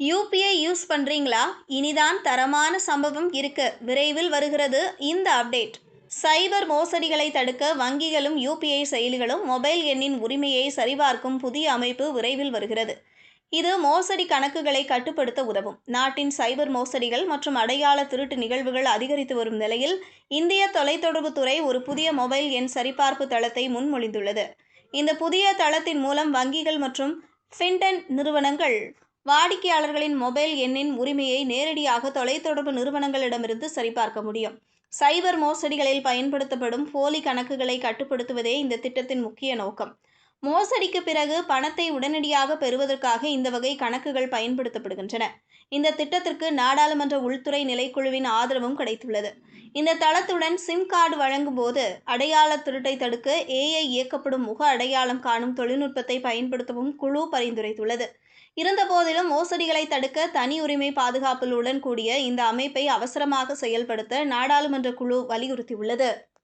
UPI use பண்றீங்களா? இனிதான் தரமான சம்பவம் இருக்கு. விரைவில் வருகிறது இந்த அப்டேட். சைபர் மோசடிகளை தடுக்க வங்கிகளும் யூபிஐ செயலிகளும் மொபைல் எண்ணின் உரிமையை சரிபார்க்கும் புதிய அமைப்பு விரைவில் வருகிறது. இது மோசடி கணக்குகளை கட்டுப்படுத்த உதவும். நாட்டின் சைபர் மோசடிகள் மற்றும் அடையாள திருட்டு நிகழ்வுகள் அதிகரித்து வரும் நிலையில் இந்திய தொலைத்தொடர்பு துறை ஒரு புதிய மொபைல் எண் சரிபார்ப்பு தளத்தை முன்மொழிந்துள்ளது. இந்த புதிய தளத்தின் மூலம் வங்கிகள் மற்றும் ஃபின்டெக் நிறுவனங்கள் வாடிக்கையாளர்களின் மொபைல் எண்ணின் உரிமையை நேரடியாக தொலைத்தொடர்பு நிறுவனங்களிடமிருந்து சரிபார்க்க முடியும். சைபர் மோசடிகளில் பயன்படுத்தப்படும் போலி கணக்குகளை கட்டுப்படுத்துவதே இந்த திட்டத்தின் முக்கிய நோக்கம். மோசடிக்கு பிறகு பணத்தை உடனடியாக பெறுவதற்காக இந்த வகை கணக்குகள் பயன்படுத்தப்படுகின்றன. இந்த திட்டத்திற்கு நாடாளுமன்ற உள்துறை நிலைக்குழுவின் ஆதரவும் கிடைத்துள்ளது. இந்த தளத்துடன் சிம் கார்டு வழங்கும் போது அடையாள திருட்டை தடுக்க ஏஐ இயக்கப்படும் முக அடையாளம் காணும் தொழில்நுட்பத்தை பயன்படுத்தவும் குழு பரிந்துரைத்துள்ளது. இருந்தபோதிலும் மோசடிகளை தடுக்க தனி உரிமை பாதுகாப்புடன் கூடிய இந்த அமைப்பை அவசரமாக செயல்படுத்த நாடாளுமன்ற குழு வலியுறுத்தியுள்ளது.